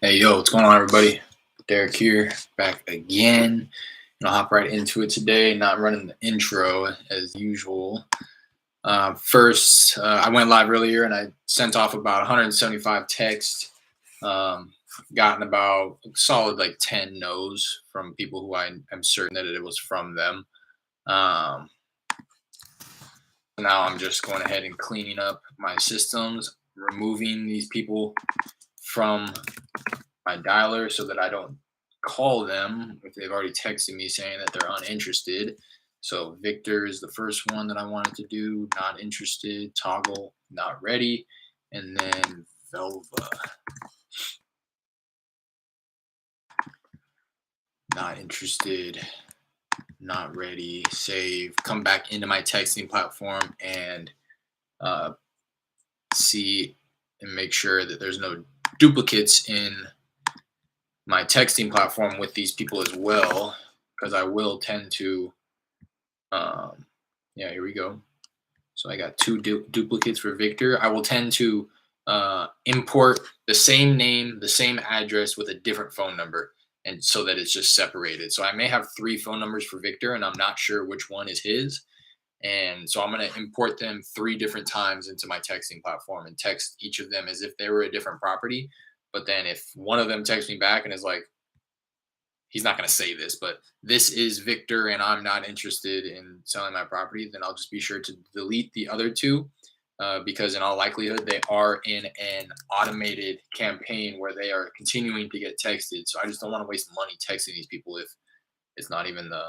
Hey, yo, what's going on, everybody? Derek here, back again. And I'll hop right into it today, not running the intro as usual. First, I went live earlier and I sent off about 175 texts. Gotten about a solid like 10 no's from people who I am certain that it was from them. Um, Now I'm just going ahead and cleaning up my systems, removing these people from my dialer so that I don't call them if they've already texted me saying that they're uninterested. So Victor is the first one that I wanted to do. Not interested. Toggle. Not ready. And then Velva. Not interested. Not ready. Save. Come back into my texting platform and uh, see and make sure that there's no duplicates in my texting platform with these people as well, because I will tend to, um, yeah, here we go. So I got two duplicates for Victor. I will tend to import the same name, the same address with a different phone number, and so that it's just separated. So I may have three phone numbers for Victor, and I'm not sure which one is his. And so I'm going to import them three different times into my texting platform and text each of them as if they were a different property. But then if one of them texts me back and is like, he's not going to say this, but this is Victor and I'm not interested in selling my property, then I'll just be sure to delete the other two, because in all likelihood they are in an automated campaign where they are continuing to get texted. So I just don't want to waste money texting these people if it's not even the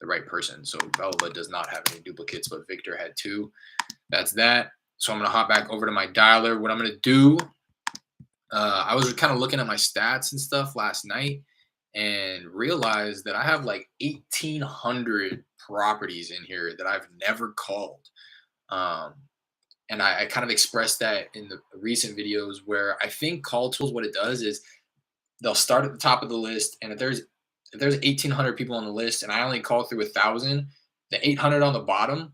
right person. So Velva does not have any duplicates, but Victor had two. That's that. So I'm going to hop back over to my dialer. What I'm going to do, I was kind of looking at my stats and stuff last night and realized that I have like 1,800 properties in here that I've never called. Um, and I kind of expressed that in the recent videos where I think call tools, what it does is they'll start at the top of the list. And if there's 1,800 people on the list and I only call through 1,000, the 800 on the bottom,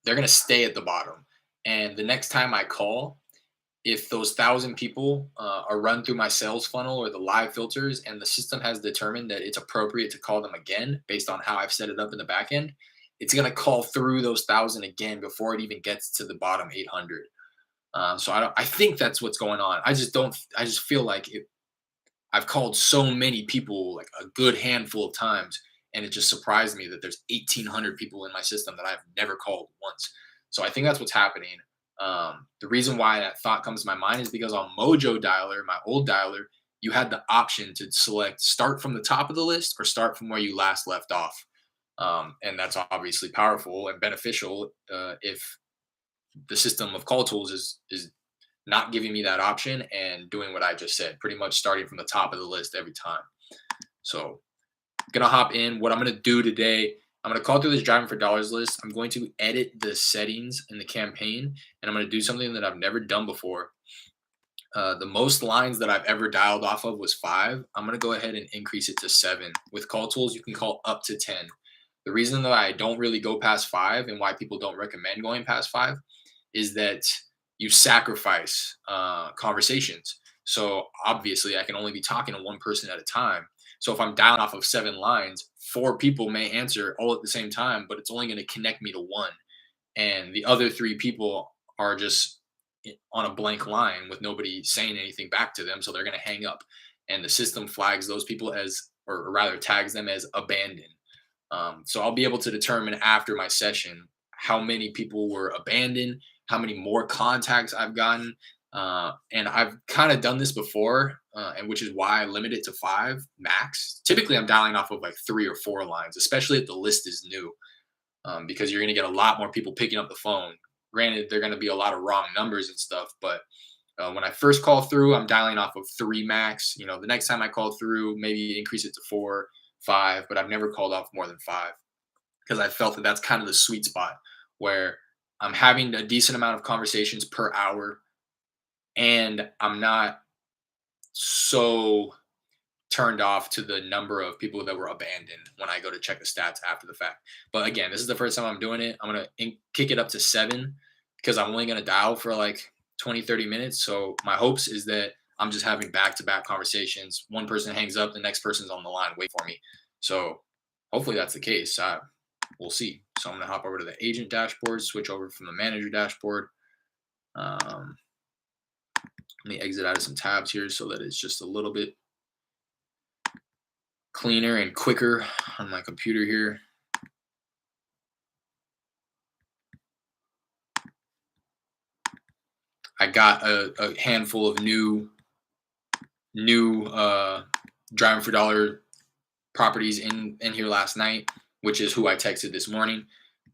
they're going to stay at the bottom. And the next time I call, if those 1,000 people are run through my sales funnel or the live filters and the system has determined that it's appropriate to call them again based on how I've set it up in the back end, it's going to call through those 1,000 again before it even gets to the bottom 800. So I think that's what's going on. I just feel like I've called so many people, like a good handful of times, and it just surprised me that there's 1,800 people in my system that I've never called once. So I think that's what's happening. The reason why that thought comes to my mind is because on Mojo Dialer, my old dialer, you had the option to select start from the top of the list or start from where you last left off. And that's obviously powerful and beneficial if the system of call tools is not giving me that option and doing what I just said, pretty much starting from the top of the list every time. So gonna hop in. What I'm gonna do today, I'm gonna call through this driving for dollars list. I'm going to edit the settings in the campaign, and I'm gonna do something that I've never done before. The most lines that I've ever dialed off of was 5. I'm gonna go ahead and increase it to 7. With call tools, you can call up to 10. The reason that I don't really go past 5 and why people don't recommend going past 5 is that you sacrifice conversations. So obviously, I can only be talking to one person at a time. So if I'm dialing off of 7 lines, 4 people may answer all at the same time, but it's only going to connect me to one. And the other 3 people are just on a blank line with nobody saying anything back to them. So they're going to hang up. And the system flags those people as, or rather tags them as abandoned. So I'll be able to determine after my session how many people were abandoned, how many more contacts I've gotten. And I've kind of done this before, and which is why I limit it to 5 max. Typically, I'm dialing off of like 3 or 4 lines, especially if the list is new, because you're going to get a lot more people picking up the phone. Granted, they're going to be a lot of wrong numbers and stuff, but when I first call through, I'm dialing off of 3 max. The next time I call through, maybe increase it to 4, 5, but I've never called off more than 5 because I felt that that's kind of the sweet spot where I'm having a decent amount of conversations per hour and I'm not so turned off to the number of people that were abandoned when I go to check the stats after the fact. But again, this is the first time I'm doing it. I'm going to kick it up to 7 because I'm only going to dial for like 20, 30 minutes. So my hopes is that I'm just having back-to-back conversations. One person hangs up, the next person's on the line wait for me. So hopefully that's the case. We'll see. So I'm gonna hop over to the agent dashboard, switch over from the manager dashboard. Um, Let me exit out of some tabs here so that it's just a little bit cleaner and quicker on my computer here. I got a handful of new driving for dollar properties in here last night, which is who I texted this morning.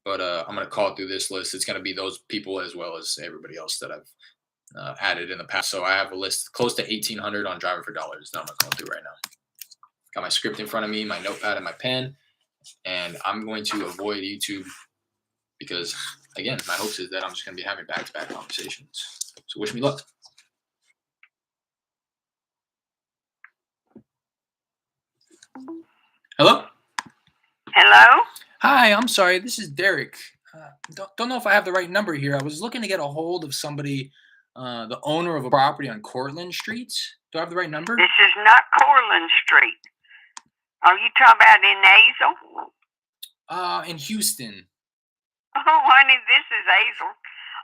But I'm gonna call through this list. It's gonna be those people as well as everybody else that I've added in the past. So I have a list close to 1,800 on driving for dollars that I'm gonna go through right now. Got my script in front of me, my notepad and my pen, and I'm going to avoid YouTube because, again, my hopes is that I'm just gonna be having back-to-back conversations. So wish me luck. Hello? Hello? Hi, I'm sorry. This is Derek. Don't know if I have the right number here. I was looking to get a hold of somebody, the owner of a property on Cortlandt Street. Do I have the right number? This is not Cortlandt Street. Are you talking about in Hazel? In Houston. Oh, honey, this is Hazel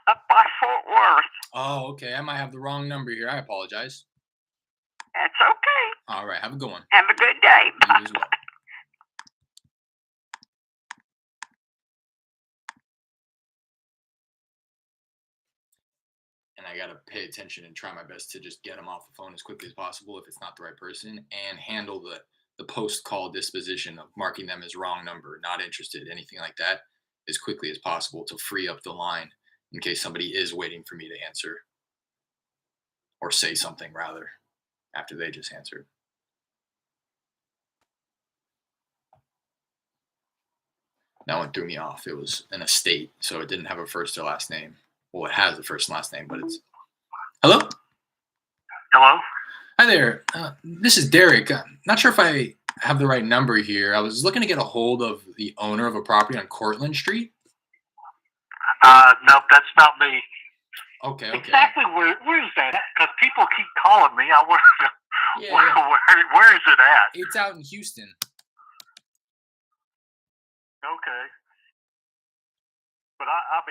up by Fort Worth. Oh, okay. I might have the wrong number here. I apologize. That's okay. All right. Have a good one. Have a good day. You as well. And I got to pay attention and try my best to just get them off the phone as quickly as possible if it's not the right person, and handle the post call disposition of marking them as wrong number, not interested, anything like that, as quickly as possible to free up the line in case somebody is waiting for me to answer or say something rather after they just answered. That one threw me off. It was an estate, so it didn't have a first or last name. Well, it has a first and last name, but it's... Hello? Hello? Hi there. This is Derek. Not sure if I have the right number here. I was looking to get a hold of the owner of a property on Cortlandt Street. No, that's not me. Okay. Exactly where is that? Because people keep calling me. I want to know where is it at? It's out in Houston. Okay. But I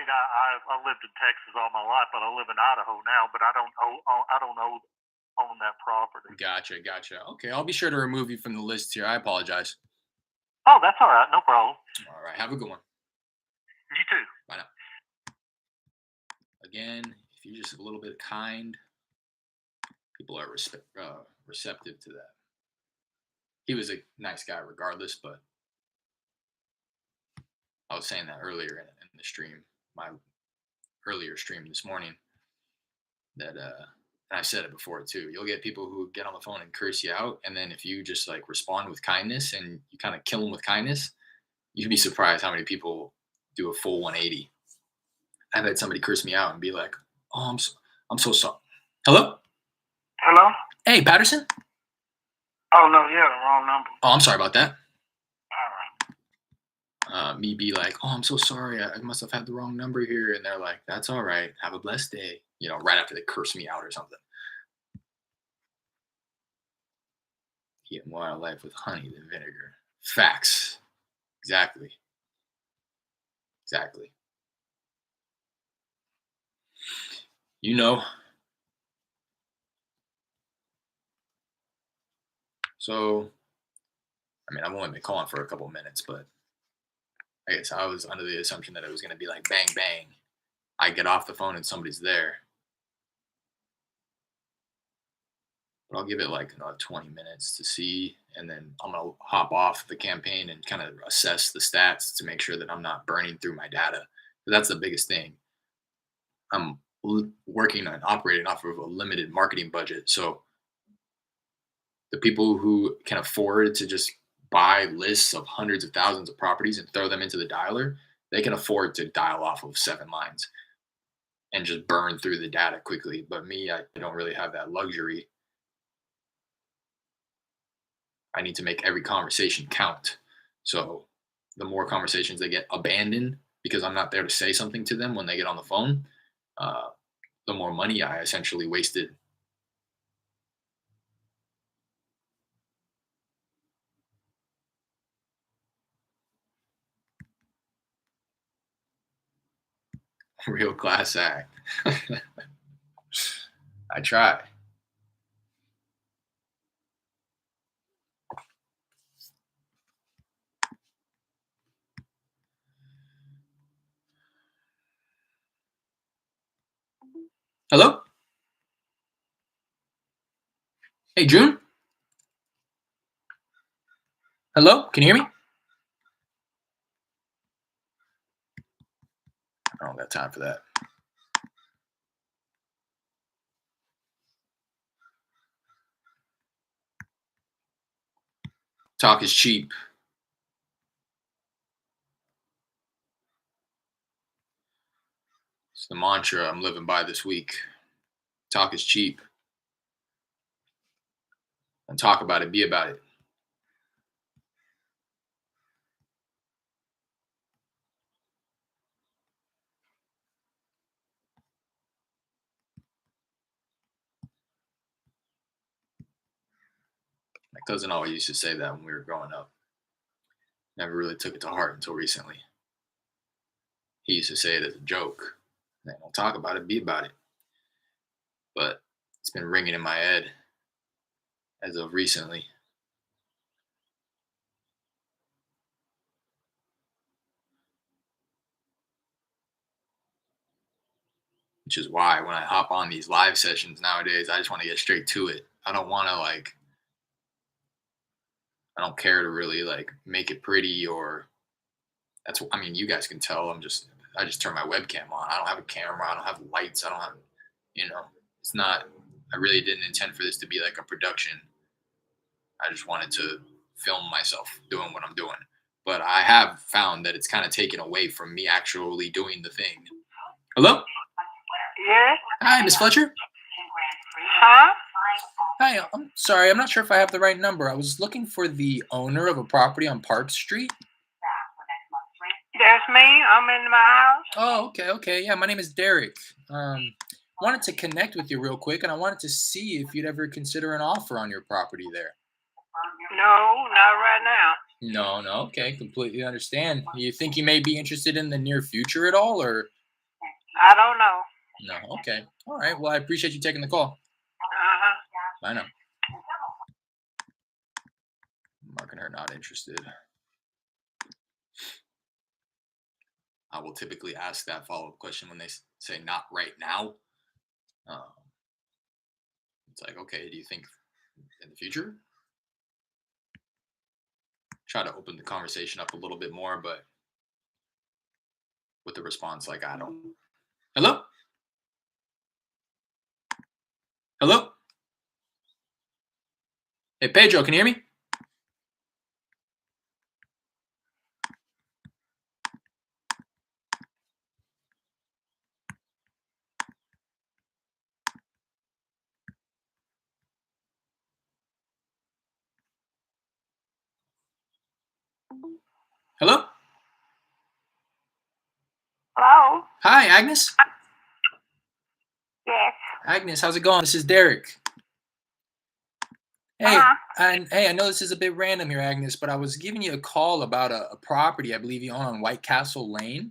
lived in Texas all my life, but I live in Idaho now. But I don't own that property. Gotcha. Okay, I'll be sure to remove you from the list here. I apologize. Oh, that's all right. No problem. All right, have a good one. You too. Bye now. Again, if you're just a little bit kind, people are receptive to that. He was a nice guy regardless, but I was saying that earlier in the stream, my earlier stream this morning, that and I said it before too. You'll get people who get on the phone and curse you out, and then if you just like respond with kindness and you kind of kill them with kindness, you'd be surprised how many people do a full 180. I've had somebody curse me out and be like, "Oh, I'm so sorry." Hello? Hello? Hey, Patterson? Oh, no, yeah, the wrong number. Oh, I'm sorry about that. All right. Me be like, "Oh, I'm so sorry. I must have had the wrong number here." And they're like, "That's all right. Have a blessed day." You know, right after they curse me out or something. Get more out of life with honey than vinegar. Facts. Exactly. You know. So, I mean, I've only been calling for a couple minutes, but I guess I was under the assumption that it was going to be like bang, bang. I get off the phone and somebody's there. But I'll give it like another 20 minutes to see. And then I'm going to hop off the campaign and kind of assess the stats to make sure that I'm not burning through my data. That's the biggest thing. I'm working on operating off of a limited marketing budget. So the people who can afford to just buy lists of hundreds of thousands of properties and throw them into the dialer, they can afford to dial off of 7 lines and just burn through the data quickly. But me, I don't really have that luxury. I need to make every conversation count. So the more conversations they get abandoned because I'm not there to say something to them when they get on the phone, the more money I essentially wasted. Real class act. I try. Hello? Hey, June? Hello? Can you hear me? I don't got time for that. Talk is cheap. It's the mantra I'm living by this week. Talk is cheap. And talk about it, be about it. My cousin always used to say that when we were growing up. Never really took it to heart until recently. He used to say it as a joke. Don't talk about it, be about it. But it's been ringing in my head as of recently. Which is why when I hop on these live sessions nowadays, I just want to get straight to it. I don't want to I don't care to really make it pretty or I mean, you guys can tell I just turn my webcam on. I don't have a camera. I don't have lights. I don't have, you know, it's not, I really didn't intend for this to be like a production. I just wanted to film myself doing what I'm doing. But I have found that it's kind of taken away from me actually doing the thing. Hello? Yes? Hi, Miss Fletcher. Huh? Hi, I'm sorry. I'm not sure if I have the right number. I was looking for the owner of a property on Park Street. That's me. I'm in my house. Oh, okay. Yeah, my name is Derek. Wanted to connect with you real quick, and I wanted to see if you'd ever consider an offer on your property there. No, not right now. No, okay, completely understand. You think you may be interested in the near future at all, or I don't know. no? Okay, all right. Well, I appreciate you taking the call. Uh-huh. I know. Marking her not interested. I will typically ask that follow-up question when they say not right now. Um, it's like, okay, do you think in the future? Try to open the conversation up a little bit more, but with the response like, I don't. Hello? Hello? Hey, Pedro, can you hear me? Hello? Hello? Hi, Agnes. Yes. Agnes, how's it going? This is Derek. Hey, Uh-huh. and hey, I know this is a bit random here, Agnes, but I was giving you a call about a property I believe you own on White Castle Lane.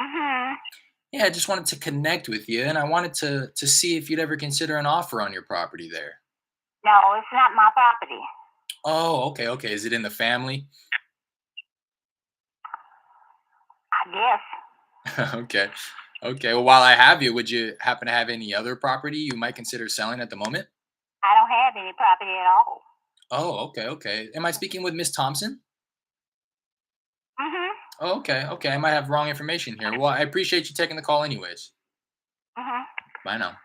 Mm-hmm. Yeah, I just wanted to connect with you, and I wanted to see if you'd ever consider an offer on your property there. No, it's not my property. Oh, okay. Is it in the family? I guess. Okay. Okay. Well, while I have you, would you happen to have any other property you might consider selling at the moment? I don't have any property at all. Oh, okay. Am I speaking with Miss Thompson? Mm-hmm. Oh, okay. I might have wrong information here. Well, I appreciate you taking the call anyways. Mm-hmm. Bye now.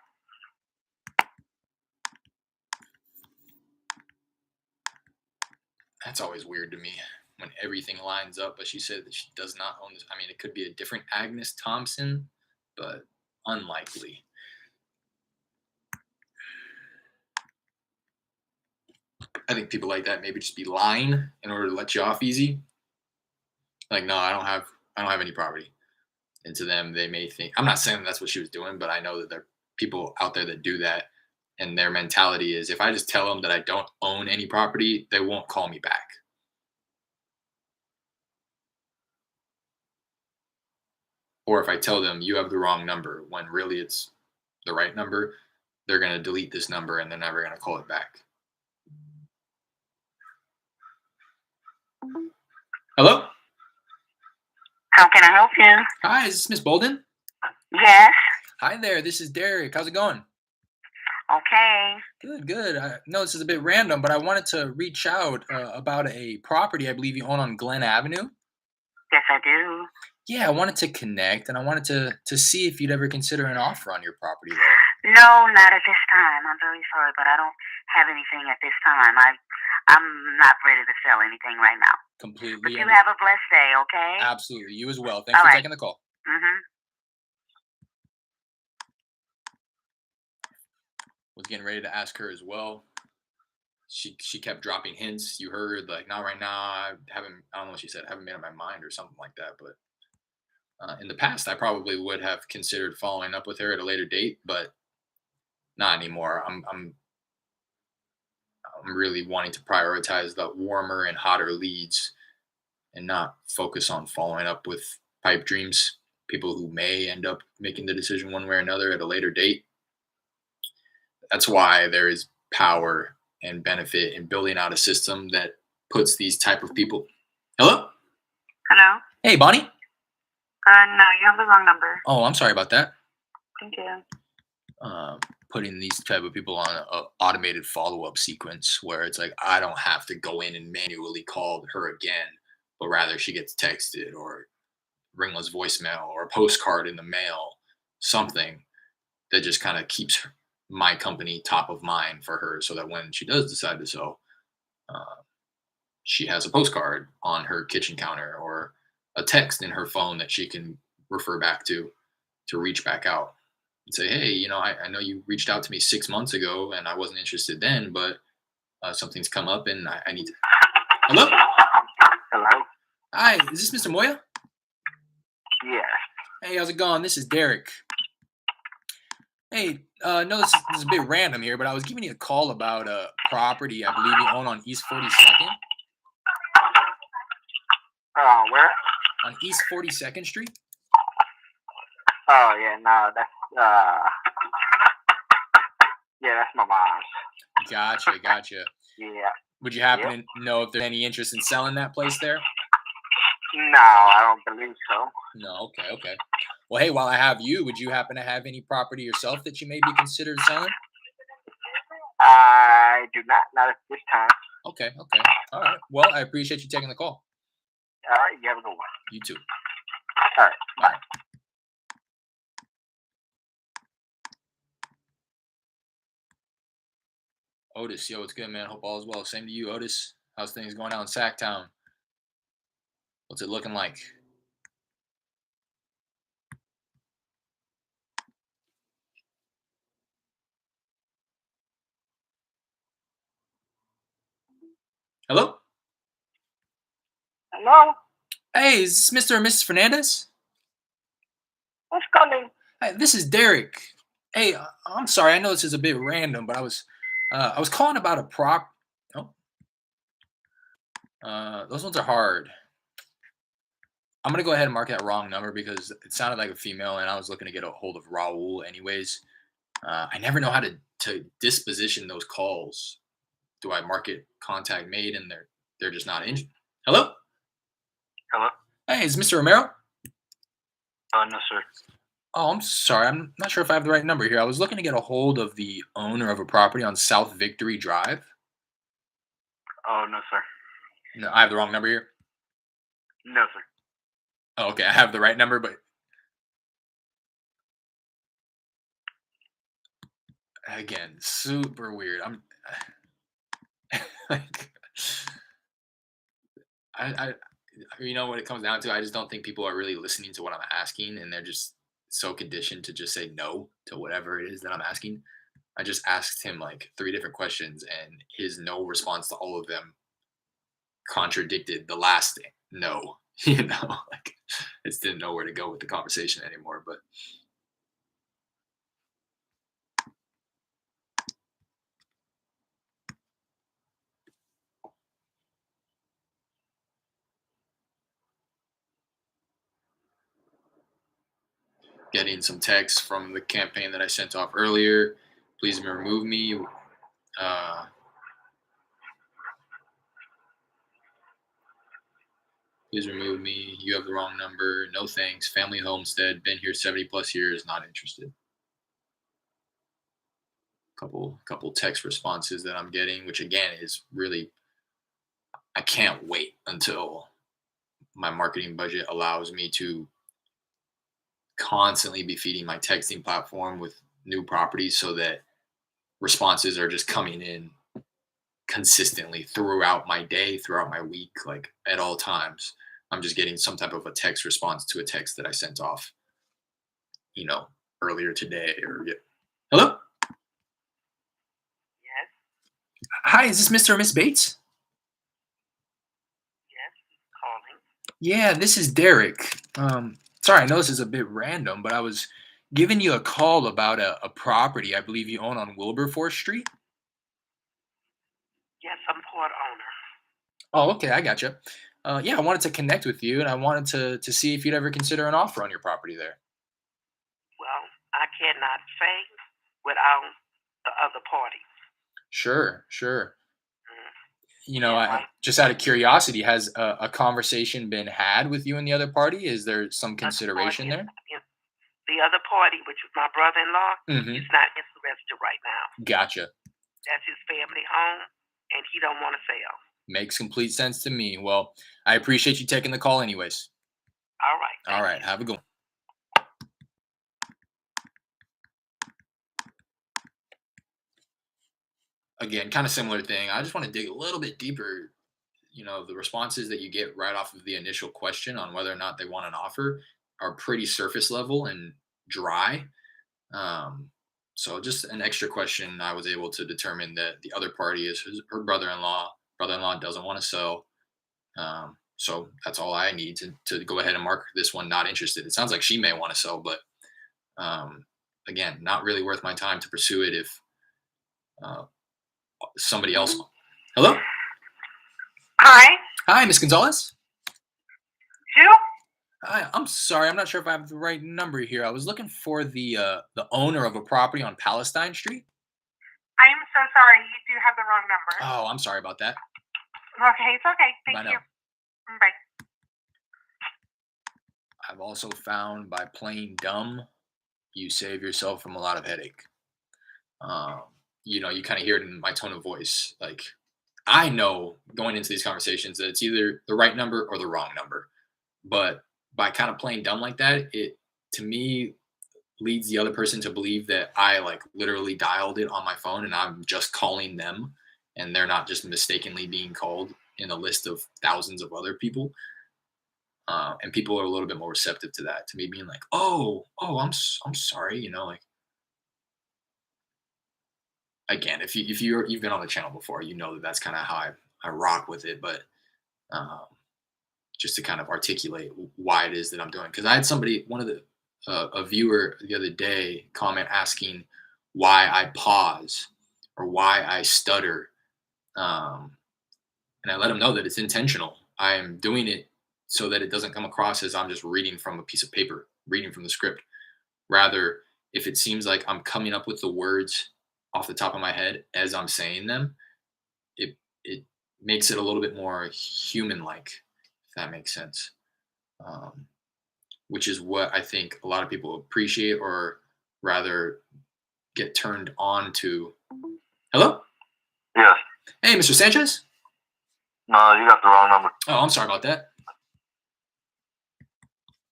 That's always weird to me when everything lines up, but she said that she does not own this. I mean, it could be a different Agnes Thompson, but unlikely. I think people like that maybe just be lying in order to let you off easy. Like, no, I don't have any property. And to them, they may think I'm not saying that's what she was doing, but I know that people out there that do that, and their mentality is if I just tell them that I don't own any property, they won't call me back. Or if I tell them you have the wrong number when really it's the right number, they're going to delete this number and they're never going to call it back. Hello? How can I help you? Hi, is this Miss Bolden? Yes. Hi there, this is Derek. How's it going? Okay. Good, good. I know this is a bit random, but I wanted to reach out about a property I believe you own on Glen Avenue. Yes, I do. Yeah, I wanted to connect, and I wanted to see if you'd ever consider an offer on your property there. No, not at this time. I'm very sorry, but I don't have anything at this time. I'm not ready to sell anything right now. But Completely you have a blessed day, okay? Absolutely. You as well. Thanks All for right. taking the call. Mhm. Was getting ready to ask her as well. She kept dropping hints. You heard like not right now. I don't know what she said. Haven't made up my mind or something like that. But in the past, I probably would have considered following up with her at a later date, but not anymore. I'm really wanting to prioritize the warmer and hotter leads and not focus on following up with pipe dreams, people who may end up making the decision one way or another at a later date. That's why there is power and benefit in building out a system that puts these type of people. Hello? Hello? Hey, Bonnie? No, you have the wrong number. Oh, I'm sorry about that. Thank you. Putting these type of people on a automated follow-up sequence where it's like I don't have to go in and manually call her again, but rather she gets texted or ringless voicemail or a postcard in the mail, something that just kind of keeps my company top of mind for her so that when she does decide to sell, uh, she has a postcard on her kitchen counter or a text in her phone that she can refer back to reach back out and say, hey, I know you reached out to me 6 months ago and I wasn't interested then, but something's come up and I need to. Hello? Hello? Hi, is this Mr. Moya? Yes. Hey, how's it going? This is Derek. Hey, no, this is a bit random here, but I was giving you a call about a property I believe you own on East 42nd. Where? On East 42nd Street? Oh, yeah, no, that's my mom's. Gotcha. Yeah. Would you happen to know if there's any interest in selling that place there? No, I don't believe so. No, okay. Well, hey, while I have you, would you happen to have any property yourself that you may be considered selling? I do not at this time. Okay. All right. Well, I appreciate you taking the call. All right, you have a good one. You too. All right, bye. Otis, yo, it's good, man. Hope all is well. Same to you, Otis. How's things going out in Sacktown? What's it looking like? Hello? Hello? Hey, is this Mr. or Mrs. Fernandez? Who's calling? Hey, this is Derek. Hey, I'm sorry. I know this is a bit random, but I was calling about a prop. Oh, those ones are hard. I'm gonna go ahead and mark that wrong number because it sounded like a female, and I was looking to get a hold of Raul. Anyways, I never know how to disposition those calls. Do I mark it contact made, and they're just not in? Hello. Hello? Hey, is Mr. Romero? No, sir. Oh, I'm sorry. I'm not sure if I have the right number here. I was looking to get a hold of the owner of a property on South Victory Drive. Oh, no, sir. No, I have the wrong number here. No, sir. Oh, okay. I have the right number, but again, super weird. I'm like, I, what it comes down to. I just don't think people are really listening to what I'm asking, and they're just so conditioned to just say no to whatever it is that I'm asking. I just asked him like 3 different questions, and his no response to all of them contradicted the last no. Like I just didn't know where to go with the conversation anymore. But getting some texts from the campaign that I sent off earlier. Please remove me. Uh, please remove me. You have the wrong number. No thanks. Family homestead. Been here 70 plus years. Not interested. Couple text responses that I'm getting, which again is really, I can't wait until my marketing budget allows me to constantly be feeding my texting platform with new properties so that responses are just coming in consistently throughout my day, throughout my week, like at all times. I'm just getting some type of a text response to a text that I sent off, you know, earlier today or hello. Yes, Hi, is this Mr. or Miss Bates? yes, calling. Yeah, this is Derek. Sorry, I know this is a bit random, but I was giving you a call about a property I believe you own on Wilberforce Street. Yes, I'm part owner. Oh, okay, I gotcha. Yeah, I wanted to connect with you, and I wanted to see if you'd ever consider an offer on your property there. Well, I cannot say without the other party. Sure, sure. Mm, I yeah, like just out of curiosity, has a conversation been had with you and the other party? Is there some other party consideration is there? the other party, which is my brother-in-law, is Mm-hmm. not interested right now. Gotcha. That's his family home, and he don't want to sell. Makes complete sense to me. Well, I appreciate you taking the call, anyways. All right, All thank right, you. have a good one. Again, kind of similar thing. I just want to dig a little bit deeper. The responses that you get right off of the initial question on whether or not they want an offer are pretty surface level and dry. Um, so just an extra question, I was able to determine that the other party is her brother-in-law. Brother-in-law doesn't want to sell. So that's all I need to go ahead and mark this one not interested. It sounds like she may want to sell, but um, again, not really worth my time to pursue it if uh, somebody else. Hello, Hi, hi, Miss Gonzalez. Sue? Hi, I'm sorry, I'm not sure if I have the right number here. I was looking for the owner of a property on Palestine Street. I am so sorry. You do have the wrong number. Oh, I'm sorry about that. Okay, it's okay. I Thank you. know. Bye. I've also found by playing dumb, you save yourself from a lot of headache. Um, you kind of hear it in my tone of voice. Like I know going into these conversations that it's either the right number or the wrong number. But by kind of playing dumb like that, it to me leads the other person to believe that I like literally dialed it on my phone and I'm just calling them and they're not just mistakenly being called in a list of thousands of other people. And people are a little bit more receptive to that, to me being like, oh, I'm sorry, like again, you've been on the channel before, you know that that's kind of how I rock with it, but um, just to kind of articulate why it is that I'm doing. Because I had one of the a viewer the other day comment asking why I pause or why I stutter, um, and I let him know that it's intentional. I am doing it so that it doesn't come across as I'm just reading from a piece of paper, reading from the script. Rather, if it seems like I'm coming up with the words off the top of my head as I'm saying them, it makes it a little bit more human like, if that makes sense. Um, which is what I think a lot of people appreciate or rather get turned on to. Hello? Yes. Hey, Mr. Sanchez? No, you got the wrong number. Oh, I'm sorry about that.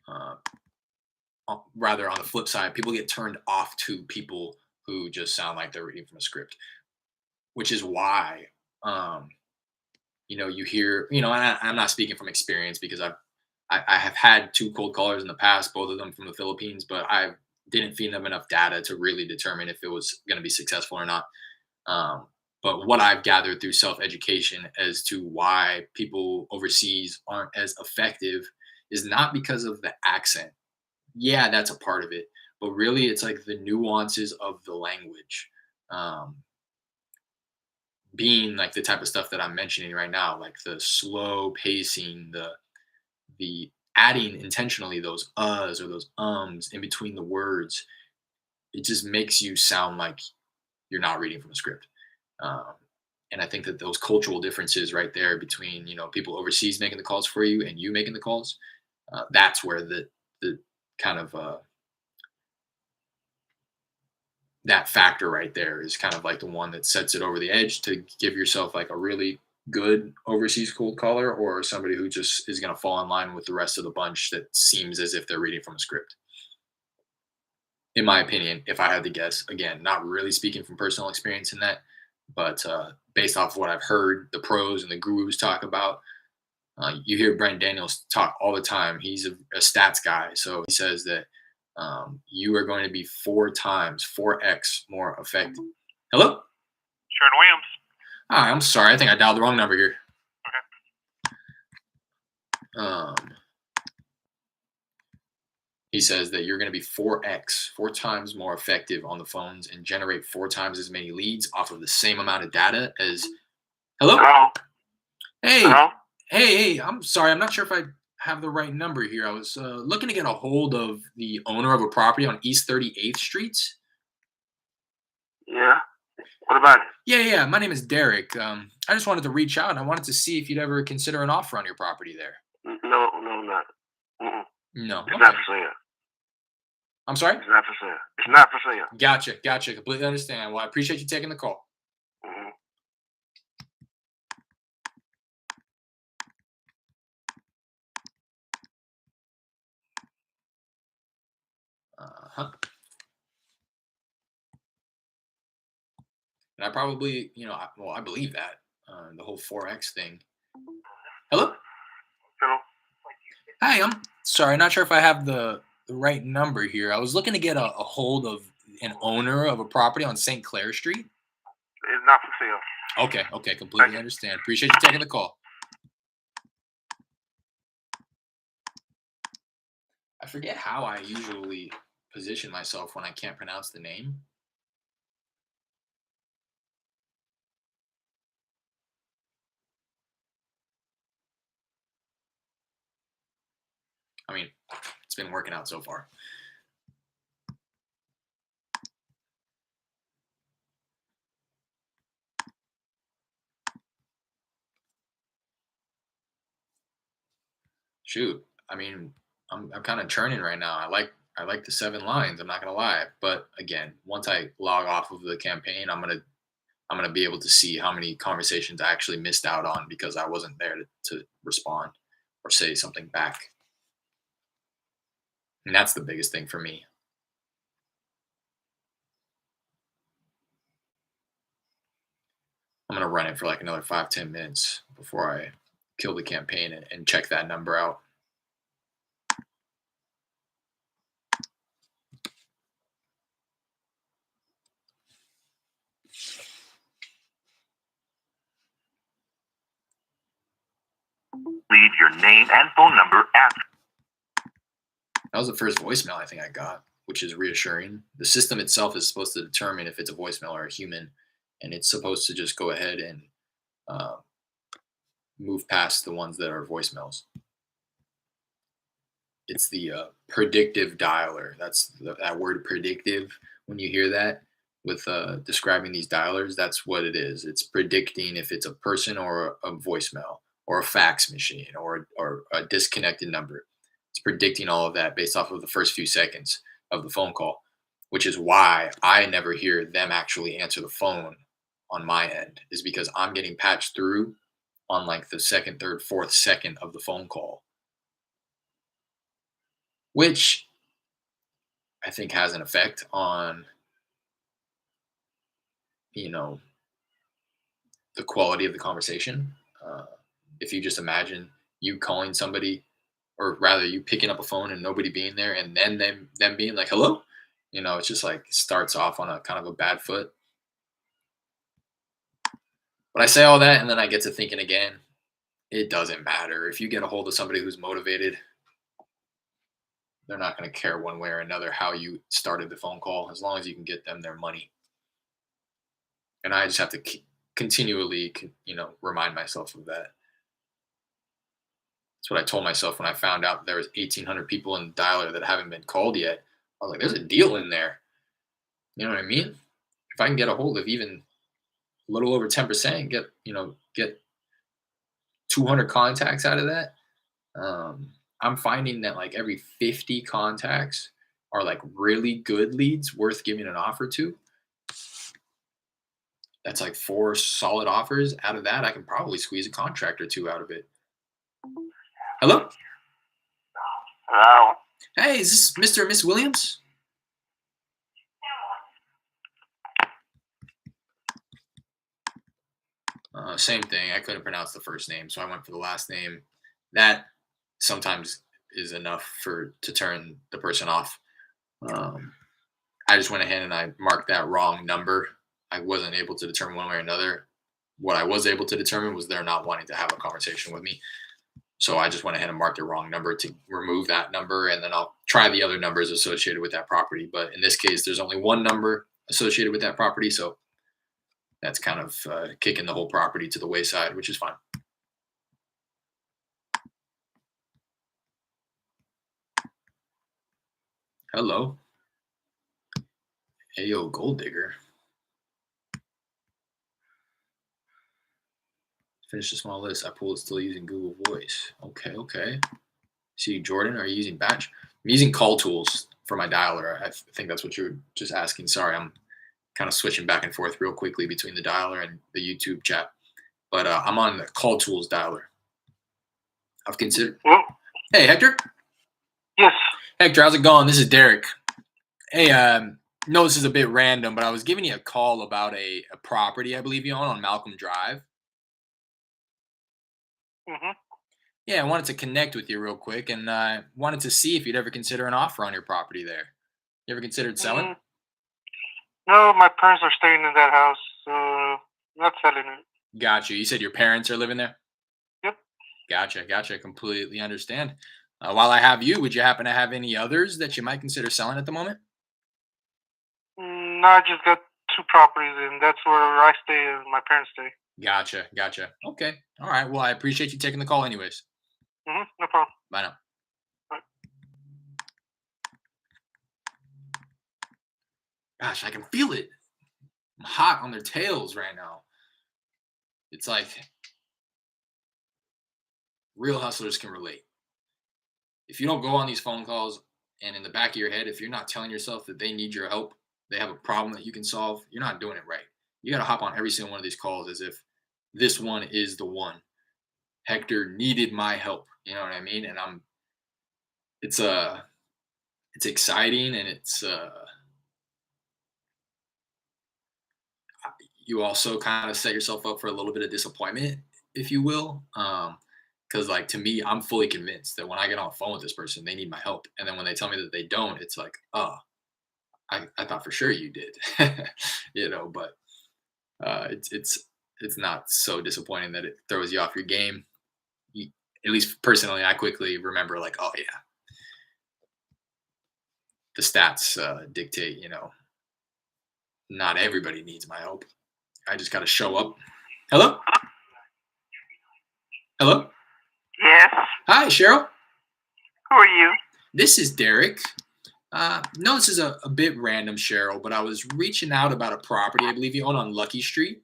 Uh, Rather, on the flip side, people get turned off to people who just sound like they're reading from a script, which is why, um, you hear, and I'm not speaking from experience because I have had two cold callers in the past, both of them from the Philippines, but I didn't feed them enough data to really determine if it was going to be successful or not. Um, but what I've gathered through self education as to why people overseas aren't as effective is not because of the accent. Yeah, that's a part of it, but really it's like the nuances of the language. Um, being like the type of stuff that I'm mentioning right now, like the slow pacing, the adding intentionally those uhs or those ums in between the words, it just makes you sound like you're not reading from a script. Um, and I think that those cultural differences right there between people overseas making the calls for you and you making the calls, that's where the kind of that factor right there is kind of like the one that sets it over the edge to give yourself like a really good overseas cold caller or somebody who just is going to fall in line with the rest of the bunch that seems as if they're reading from a script. In my opinion, if I had to guess, again, not really speaking from personal experience in that, but based off of what I've heard the pros and the gurus talk about, you hear Brent Daniels talk all the time. He's a stats guy. So he says that you are going to be 4x more effective. Hello? Sharon Williams. Hi, I'm sorry. I think I dialed the wrong number here. Okay. He says that you're going to be 4 times more effective on the phones and generate 4 times as many leads off of the same amount of data as. Hello? Hello? Hey. Hello? Hey, I'm sorry. I'm not sure if I have the right number here. I was looking to get a hold of the owner of a property on East 38th Street. Yeah. What about it? Yeah. My name is Derek. I just wanted to reach out and I wanted to see if you'd ever consider an offer on your property there. No, not. Mm-mm. No. It's Okay. not for sale. I'm sorry? It's not for sale. It's not for sale. Gotcha. Completely understand. Well, I appreciate you taking the call. Mm-hmm. Uh-huh. And I probably, I believe that the whole 4x thing. Hello? Hello? Hi, I'm sorry. Not sure if I have the right number here. I was looking to get a hold of an owner of a property on St. Clair Street. It's not for sale. Okay. Completely understand. Appreciate you taking the call. I forget how I usually position myself when I can't pronounce the name. I mean, it's been working out so far. Shoot, I mean, I'm kind of churning right now. I like the 7 lines. I'm not gonna lie, but again, once I log off of the campaign, I'm gonna be able to see how many conversations I actually missed out on because I wasn't there to respond or say something back. And that's the biggest thing for me. I'm gonna run it for like another 5-10 minutes before I kill the campaign and check that number out. Leave your name and phone number after. That was the first voicemail I think I got, which is reassuring. The system itself is supposed to determine if it's a voicemail or a human, and it's supposed to just go ahead and uh, move past the ones that are voicemails. It's the predictive dialer. That's that word predictive. When you hear that with describing these dialers, that's what it is. It's predicting if it's a person or a voicemail or a fax machine or a disconnected number. It's predicting all of that based off of the first few seconds of the phone call, which is why I never hear them actually answer the phone on my end, is because I'm getting patched through on like the second, third, fourth second of the phone call, which I think has an effect on, you know, the quality of the conversation. Uh, if you just imagine you calling somebody, or rather you picking up a phone and nobody being there, and then them being like, "Hello," it's just like starts off on a kind of a bad foot. But I say all that, and then I get to thinking again. It doesn't matter if you get a hold of somebody who's motivated. They're not going to care one way or another how you started the phone call, as long as you can get them their money. And I just have to continually, remind myself of that. That's what I told myself when I found out there was 1,800 people in the dialer that haven't been called yet. I was like, there's a deal in there. You know what I mean? If I can get a hold of even a little over 10%, get 200 contacts out of that. I'm finding that like every 50 contacts are like really good leads worth giving an offer to. That's like 4 solid offers. Out of that, I can probably squeeze a contract or 2 out of it. Hello? Hello. Hey, is this Mr. and Miss Williams? Same thing. I couldn't pronounce the first name, so I went for the last name. That sometimes is enough to turn the person off. I just went ahead and I marked that wrong number. I wasn't able to determine one way or another. What I was able to determine was they're not wanting to have a conversation with me. So I just went ahead and marked the wrong number to remove that number, and then I'll try the other numbers associated with that property. But in this case, there's only one number associated with that property, so that's kind of kicking the whole property to the wayside, which is fine. Hello. Hey, yo, Gold Digger. Finish a small list. I pulled still using Google Voice. Okay. See, Jordan, are you using Batch? I'm using Call Tools for my dialer. I think that's what you're just asking. Sorry, I'm kind of switching back and forth real quickly between the dialer and the YouTube chat. But I'm on the Call Tools dialer. I've considered. Well, Hey, Hector. yes. Hector, how's it going? This is Derek. Hey, no, this is a bit random, but I was giving you a call about a property I believe you own on Malcolm Drive. Mm-hmm. Yeah, I wanted to connect with you real quick, and I wanted to see if you'd ever consider an offer on your property there. You ever considered selling? No, my parents are staying in that house, so not selling it. Gotcha. You said your parents are living there? Yep. Gotcha. Completely understand. While I have you, would you happen to have any others that you might consider selling at the moment? No, I just got 2 properties, and that's where I stay and my parents stay. Gotcha. Okay. All right. Well, I appreciate you taking the call anyways. Mm-hmm. No problem. Bye now. Bye. Gosh, I can feel it. I'm hot on their tails right now. It's like real hustlers can relate. If you don't go on these phone calls and in the back of your head, if you're not telling yourself that they need your help, they have a problem that you can solve, you're not doing it right. You got to hop on every single one of these calls as if this one is the one. Hector needed my help. You know what I mean? And it's exciting, and you also kind of set yourself up for a little bit of disappointment, if you will. Because like to me, I'm fully convinced that when I get on the phone with this person, they need my help. And then when they tell me that they don't, it's like, oh, I thought for sure you did. But it's not so disappointing that it throws you off your game. At least personally, I quickly remember like, oh yeah, the stats dictate, not everybody needs my help. I just got to show up. Hello? Yes. Hi, Cheryl. Who are you? This is Derek. No, this is a bit random, Cheryl, but I was reaching out about a property I believe you own on Lucky Street.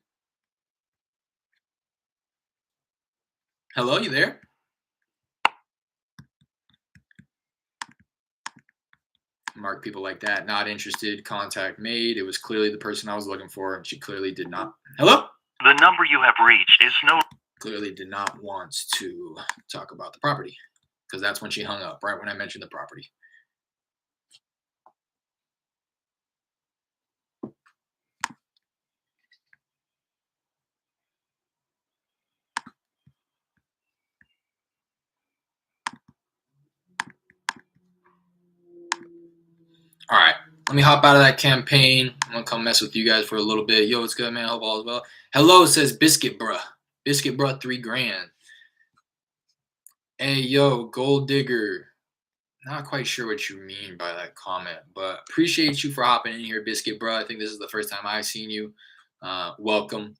Hello, you there? Mark people like that. Not interested. Contact made. It was clearly the person I was looking for, and she clearly did not. Hello? The number you have reached is no. Clearly did not want to talk about the property, because that's when she hung up, right when I mentioned the property. All right, let me hop out of that campaign. I'm gonna come mess with you guys for a little bit. Yo, what's good, man? Hope all is well. Hello, says Biscuit Bruh. Biscuit Bruh, $3,000. Hey, yo, Gold Digger. Not quite sure what you mean by that comment, but appreciate you for hopping in here, Biscuit Bruh. I think this is the first time I've seen you. Welcome.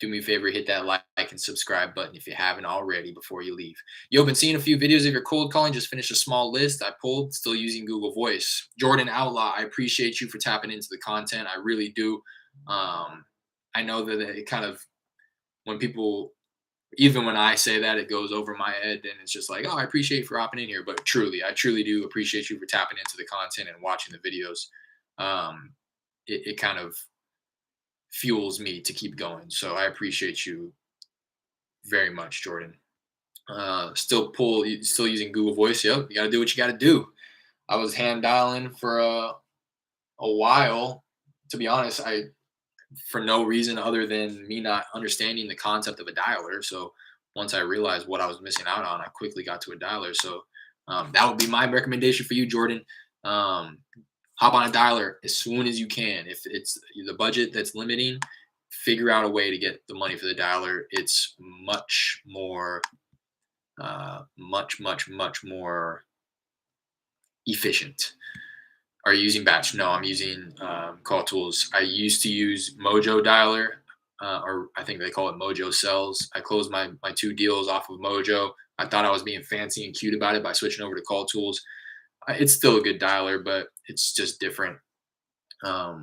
do me a favor, hit that like and subscribe button if you haven't already before you leave. Yo, been seeing a few videos of your cold calling. Just finished a small list I pulled, still using Google Voice. Jordan Outlaw, I appreciate you for tapping into the content. I really do. I know that it kind of, when people, even when I say that, it goes over my head and it's just like, oh, I appreciate you for hopping in here. But truly, I truly do appreciate you for tapping into the content and watching the videos. It kind of fuels me to keep going. So I appreciate you very much, Jordan. Still using Google Voice. Yep, you got to do what you got to do. I was hand dialing for a while. To be honest, for no reason other than me not understanding the concept of a dialer. So once I realized what I was missing out on, I quickly got to a dialer. So that would be my recommendation for you, Jordan. Hop on a dialer as soon as you can. If it's the budget that's limiting, figure out a way to get the money for the dialer. It's much more, much more efficient. Are you using batch? No, I'm using call tools. I used to use Mojo Dialer, or I think they call it Mojo Cells. I closed my 2 deals off of Mojo. I thought I was being fancy and cute about it by switching over to call tools. It's still a good dialer, but it's just different. I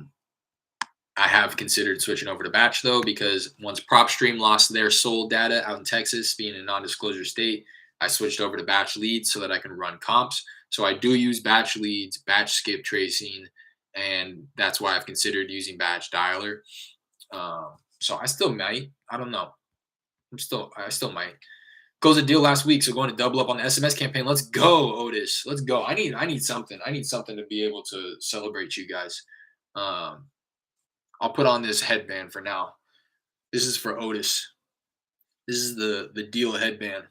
have considered switching over to batch though, because once PropStream lost their sold data out in Texas, being a non-disclosure state, I switched over to batch leads so that I can run comps. So I do use batch leads, batch skip tracing, and that's why I've considered using batch dialer. So I still might. I don't know. I still might. Closed a deal last week, so going to double up on the SMS campaign. Let's go, Otis. Let's go. I need something. I need something to be able to celebrate you guys. I'll put on this headband for now. This is for Otis. This is the deal headband.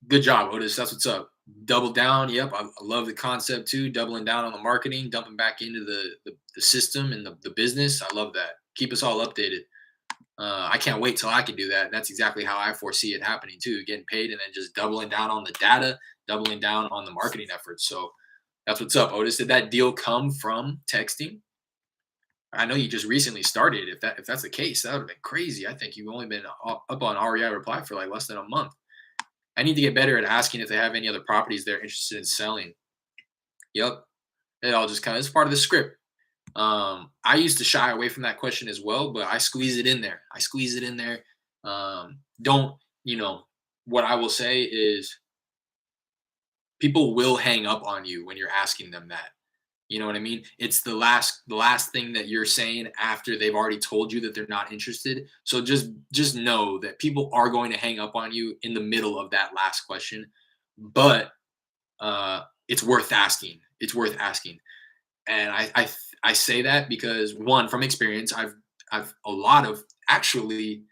Good job, Otis. That's what's up. Double down. Yep, I love the concept too. Doubling down on the marketing, dumping back into the system and the business. I love that. Keep us all updated. I can't wait till I can do that. And that's exactly how I foresee it happening too. Getting paid and then just doubling down on the data, doubling down on the marketing efforts. So that's what's up, Otis. Did that deal come from texting? I know you just recently started. If that's the case, that would have been crazy. I think you've only been up on REI reply for like less than a month. I need to get better at asking if they have any other properties they're interested in selling. Yep. It all just kind of, it's part of the script. I used to shy away from that question as well, but I squeeze it in there. Don't, what I will say is people will hang up on you when you're asking them that. You know what I mean? It's the last thing that you're saying after they've already told you that they're not interested. So just know that people are going to hang up on you in the middle of that last question, but it's worth asking. It's worth asking. And I say that because, one, from experience, I've a lot of, actually,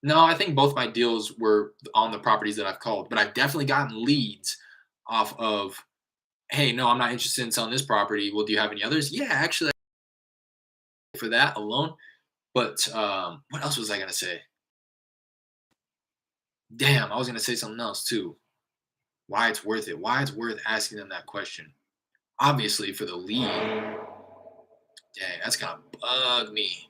no, I think both my deals were on the properties that I've called, but I've definitely gotten leads off of, hey, no, I'm not interested in selling this property. Well, do you have any others? Yeah, actually, for that alone. But what else was I gonna say? Damn, I was gonna say something else too. Why it's worth it? Why it's worth asking them that question? Obviously, for the lead. Dang, that's gonna bug me.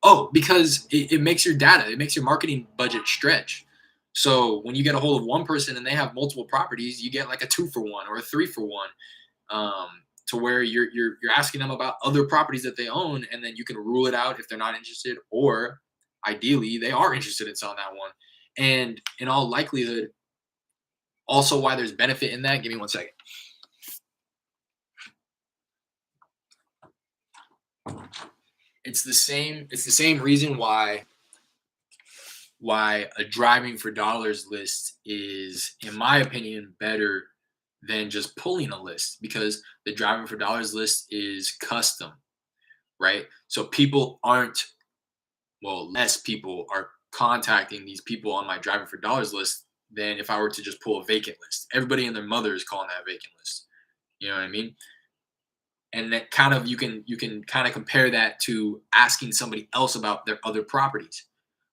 Oh, because it makes your data, it makes your marketing budget stretch. So when you get a hold of one person and they have multiple properties, you get like a 2-for-1 or a 3-for-1, to where you're asking them about other properties that they own, and then you can rule it out if they're not interested, or ideally they are interested in selling that one. And in all likelihood, also why there's benefit in that. Give me 1 second. It's the same reason why a driving for dollars list is, in my opinion, better than just pulling a list, because the driving for dollars list is custom, right? So less people are contacting these people on my driving for dollars list than if I were to just pull a vacant list. Everybody and their mother is calling that a vacant list. You know what I mean? And that kind of, you can kind of compare that to asking somebody else about their other properties,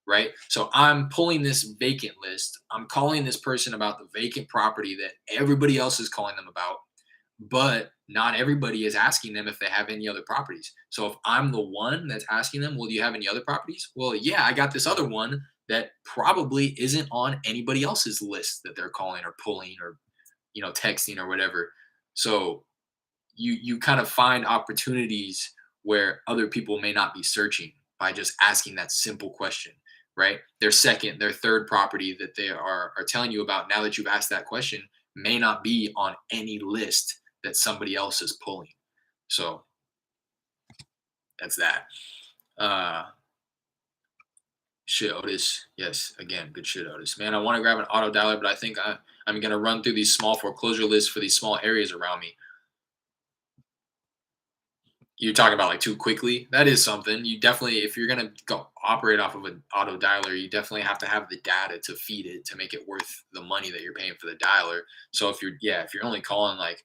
right? So I'm pulling this vacant list. I'm calling this person about the vacant property that everybody else is calling them about. but not everybody is asking them if they have any other properties. So if I'm the one that's asking them, well, do you have any other properties? Well, yeah, I got this other one that probably isn't on anybody else's list that they're calling or pulling or texting or whatever. So you kind of find opportunities where other people may not be searching by just asking that simple question, right? Their second, their third property that they are telling you about, now that you've asked that question, may not be on any list that somebody else is pulling. So that's that. Uh Shit, Otis. Yes, again, good shit, Otis. Man, I want to grab an auto dialer, but I think I'm gonna run through these small foreclosure lists for these small areas around me. You're talking about like too quickly. That is something. You definitely, if you're gonna go operate off of an auto dialer, you definitely have to have the data to feed it to make it worth the money that you're paying for the dialer. So if you're only calling like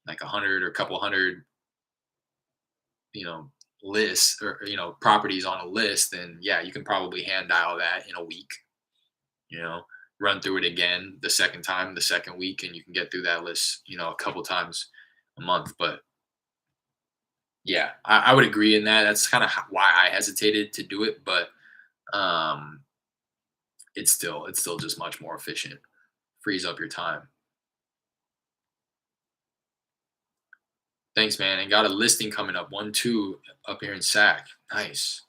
100 or a couple hundred, you know, lists or properties on a list, then yeah, you can probably hand dial that in a week. You know, run through it again the second time, the second week, and you can get through that list, a couple times a month. But yeah, I would agree in that. That's kind of why I hesitated to do it, but um, it's still just much more efficient. Frees up your time. Thanks, man. And got a listing coming up, 1-2 up here in Sac. Nice.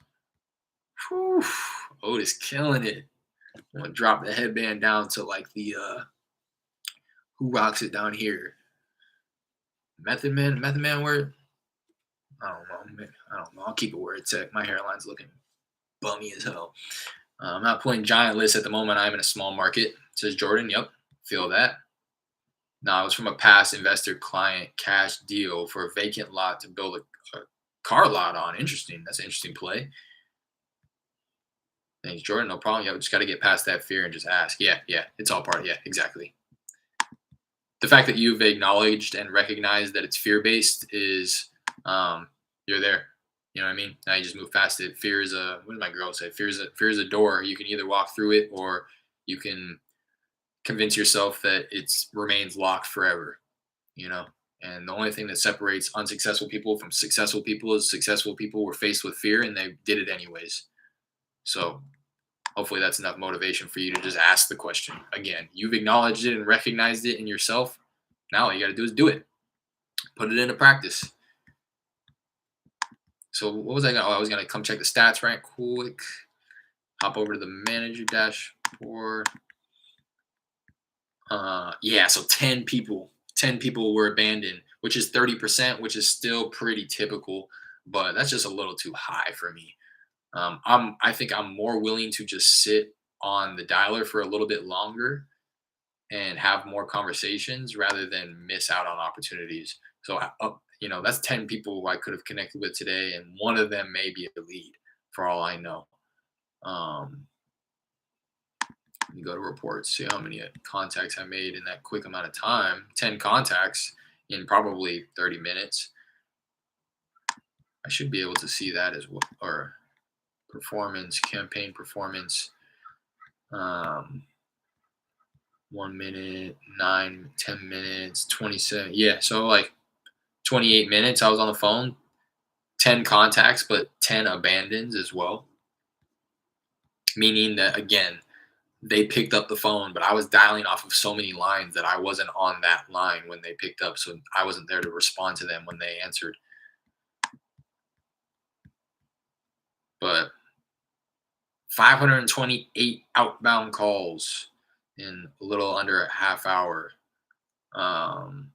Whew. Otis killing it. I'm gonna drop the headband down to like the who rocks it down here. Method Man where I don't know. I don't know. I'll keep it where it's at. My hairline's looking bummy as hell. I'm not putting giant lists at the moment. I'm in a small market, says Jordan. Yep. Feel that. No, it was from a past investor client cash deal for a vacant lot to build a car lot on. Interesting. That's an interesting play. Thanks, Jordan. No problem. Yeah, we just got to get past that fear and just ask. Yeah, yeah. It's all part. Yeah, exactly. The fact that you've acknowledged and recognized that it's fear based is you're there. You know what I mean? Now you just move past it. Fear is a what did my girl say? Fear is a door. You can either walk through it or you can convince yourself that it's remains locked forever. You know? And the only thing that separates unsuccessful people from successful people is successful people were faced with fear and they did it anyways. So hopefully that's enough motivation for you to just ask the question. Again, you've acknowledged it and recognized it in yourself. Now all you got to do is do it. Put it into practice. So what was I going to? Oh, I was going to come check the stats right quick. Hop over to the manager dashboard. Yeah, so 10 people were abandoned, which is 30%, which is still pretty typical, but that's just a little too high for me. I think I'm more willing to just sit on the dialer for a little bit longer and have more conversations rather than miss out on opportunities. So, that's 10 people who I could have connected with today, and one of them may be a lead for all I know. You go to reports, see how many contacts I made in that quick amount of time. 10 contacts in probably 30 minutes. I should be able to see that as well. Or performance, campaign performance. 1 minute, 9, 10 minutes, 27. Yeah, so like 28 minutes I was on the phone. 10 contacts, but 10 abandons as well. Meaning that, again, they picked up the phone, but I was dialing off of so many lines that I wasn't on that line when they picked up. So I wasn't there to respond to them when they answered. But 528 outbound calls in a little under a half hour. Call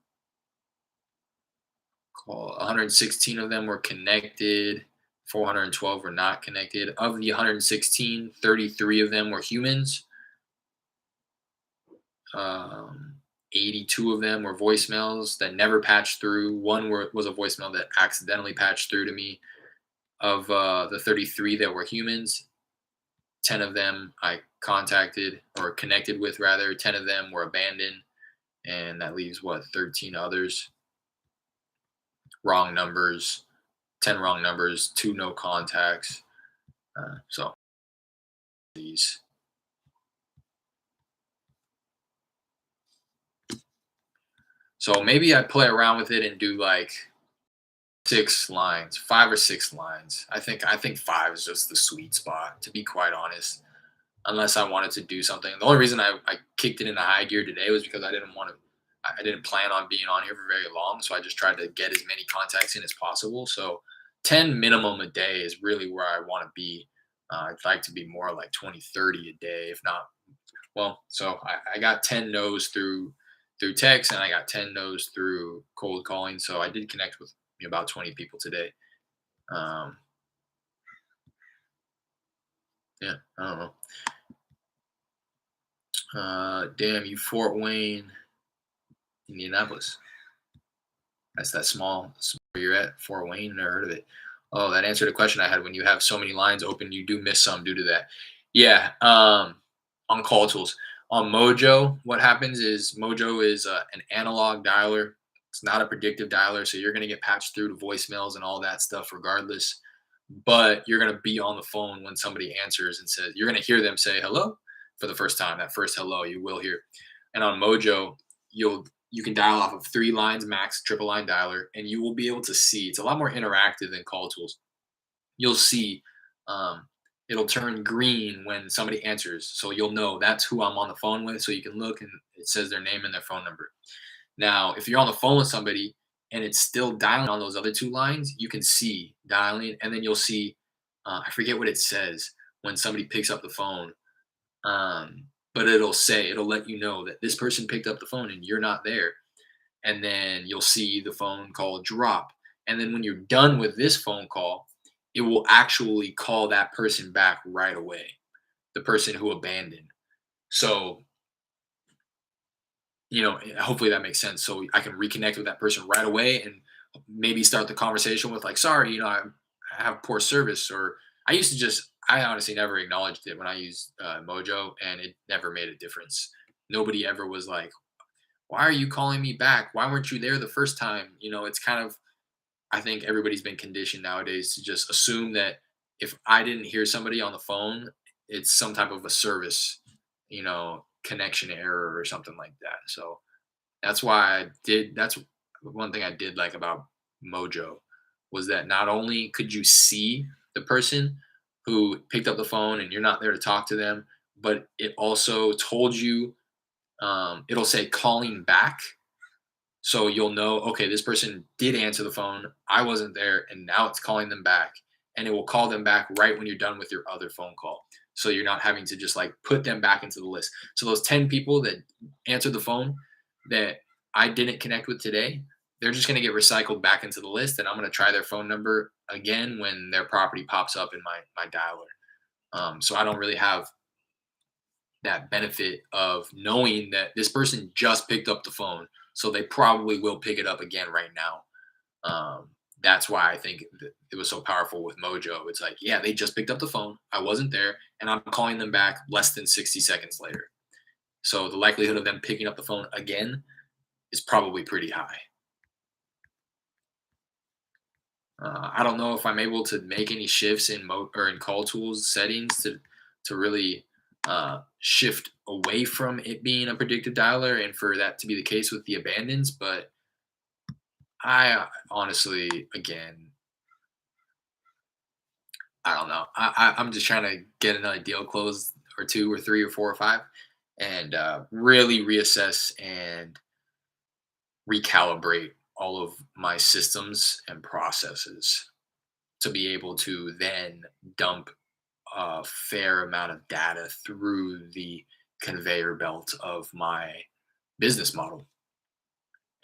116 of them were connected. 412 were not connected. Of the 116, 33 of them were humans. 82 of them were voicemails that never patched through. One was a voicemail that accidentally patched through to me. Of the 33 that were humans, 10 of them I contacted or connected with, rather. 10 of them were abandoned, and that leaves 13 others. Wrong numbers, 10 wrong numbers, 2 no contacts. So these. So maybe I play around with it and do like 6 lines, 5 or 6 lines. I think 5 is just the sweet spot, to be quite honest. Unless I wanted to do something. The only reason I kicked it into high gear today was because I didn't plan on being on here for very long. So I just tried to get as many contacts in as possible. So 10 minimum a day is really where I want to be. I'd like to be more like 20, 30 a day, if not. Well, so I got 10 no's through text and I got 10 no's through cold calling. So I did connect with about 20 people today. Um, yeah, I don't know. Damn, you Fort Wayne, Indianapolis. That's that small where you're at, Fort Wayne. Never heard of it. Oh, that answered a question I had. When you have so many lines open, you do miss some due to that. Yeah. On call tools. On Mojo, what happens is Mojo is an analog dialer. It's not a predictive dialer, so you're going to get patched through to voicemails and all that stuff regardless. But you're going to be on the phone when somebody answers and says, you're going to hear them say hello for the first time. That first hello, you will hear. And on Mojo, you can dial off of 3 lines max, triple line dialer, and you will be able to see. It's a lot more interactive than call tools. You'll see um, it'll turn green when somebody answers, so you'll know that's who I'm on the phone with. So you can look and it says their name and their phone number. Now, if you're on the phone with somebody and it's still dialing on those other 2 lines, you can see dialing, and then you'll see I forget what it says when somebody picks up the phone. But it'll let you know that this person picked up the phone and you're not there. And then you'll see the phone call drop. And then when you're done with this phone call, it will actually call that person back right away, the person who abandoned. So, hopefully that makes sense. So I can reconnect with that person right away and maybe start the conversation with like, sorry, I have poor service. Or I honestly never acknowledged it when I used Mojo, and it never made a difference. Nobody ever was like, why are you calling me back? Why weren't you there the first time? It's kind of, I think everybody's been conditioned nowadays to just assume that if I didn't hear somebody on the phone, it's some type of a service, connection error or something like that. So that's one thing I did like about Mojo, was that not only could you see the person who picked up the phone and you're not there to talk to them, but it also told you, it'll say calling back. So you'll know, okay, this person did answer the phone. I wasn't there, and now it's calling them back. And it will call them back right when you're done with your other phone call. So you're not having to just like put them back into the list. So those 10 people that answered the phone that I didn't connect with today, they're just going to get recycled back into the list. And I'm going to try their phone number again when their property pops up in my dialer. So I don't really have that benefit of knowing that this person just picked up the phone, so they probably will pick it up again right now. That's why I think it was so powerful with Mojo. It's like, yeah, they just picked up the phone. I wasn't there, and I'm calling them back less than 60 seconds later. So the likelihood of them picking up the phone again is probably pretty high. I don't know if I'm able to make any shifts or in call tools settings to really shift away from it being a predictive dialer and for that to be the case with the abandons. But I honestly, again, I don't know. I'm just trying to get another deal closed or two or three or four or five, and really reassess and recalibrate all of my systems and processes to be able to then dump a fair amount of data through the conveyor belt of my business model.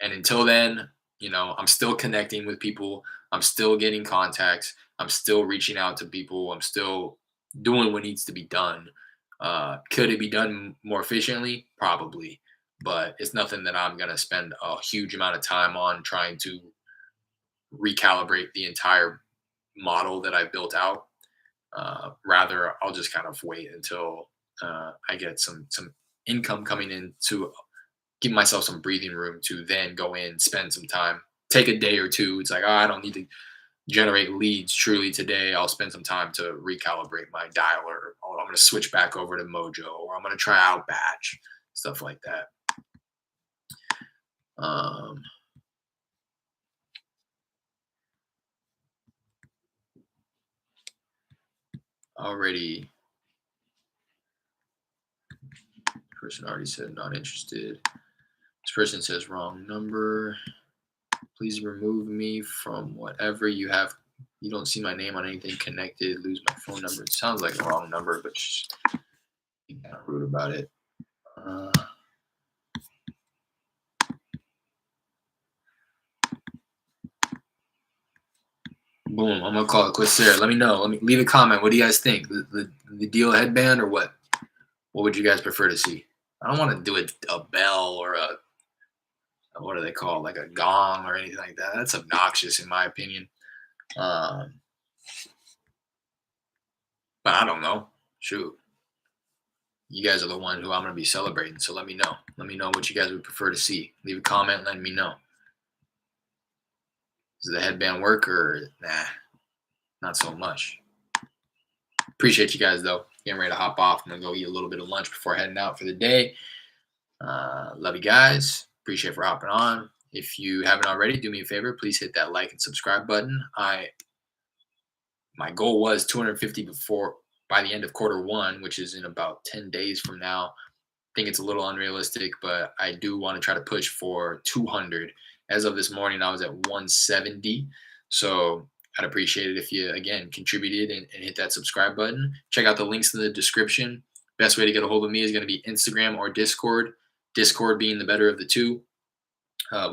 And until then, I'm still connecting with people. I'm still getting contacts. I'm still reaching out to people. I'm still doing what needs to be done. Could it be done more efficiently? Probably. But it's nothing that I'm going to spend a huge amount of time on trying to recalibrate the entire model that I built out. Rather, I'll just kind of wait until I get some income coming in to give myself some breathing room to then go in, spend some time, take a day or two. It's like, oh, I don't need to generate leads truly today. I'll spend some time to recalibrate my dialer. Or I'm going to switch back over to Mojo, or I'm going to try out Batch, stuff like that. Um, already, person already said not interested. This person says wrong number. Please remove me from whatever you have. You don't see my name on anything connected. Lose my phone number. It sounds like a wrong number, but just be kind of rude about it. Boom. I'm gonna call it quits there. Let me know. Let me leave a comment. What do you guys think? The deal headband or what? What would you guys prefer to see? I don't want to do a bell or what do they call it? Like a gong or anything like that. That's obnoxious in my opinion. Um, but I don't know. Shoot. You guys are the one who I'm gonna be celebrating. So let me know. Let me know what you guys would prefer to see. Leave a comment, letting me know. Does the headband work or nah? Not so much. Appreciate you guys though. Getting ready to hop off. I'm gonna go eat a little bit of lunch before heading out for the day. Love you guys. Appreciate for hopping on. If you haven't already, do me a favor. Please hit that like and subscribe button. My goal was 250 before by the end of quarter 1, which is in about 10 days from now. I think it's a little unrealistic, but I do want to try to push for 200. As of this morning, I was at 170. So I'd appreciate it if you, again, contributed and hit that subscribe button. Check out the links in the description. Best way to get a hold of me is going to be Instagram or Discord. Discord being the better of the two.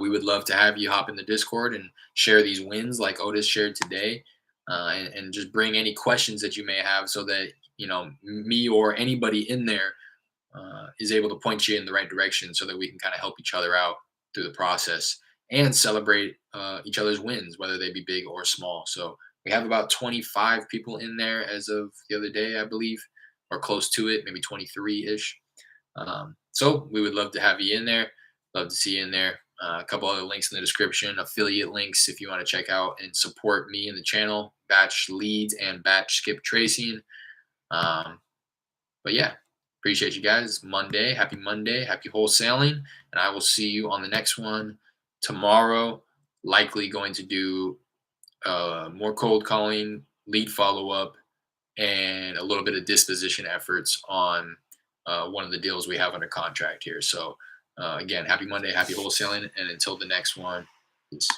We would love to have you hop in the Discord and share these wins like Otis shared today, and just bring any questions that you may have so that, me or anybody in there is able to point you in the right direction so that we can kind of help each other out through the process and celebrate each other's wins, whether they be big or small. So we have about 25 people in there as of the other day, I believe, or close to it, maybe 23-ish. So we would love to have you in there. Love to see you in there. A couple other links in the description, affiliate links if you want to check out and support me in the channel, batch leads and batch skip tracing. But yeah, appreciate you guys. Monday, happy wholesaling, and I will see you on the next one tomorrow. Likely going to do more cold calling, lead follow up, and a little bit of disposition efforts on one of the deals we have under contract here. So again, happy Monday, happy wholesaling, and until the next one, peace.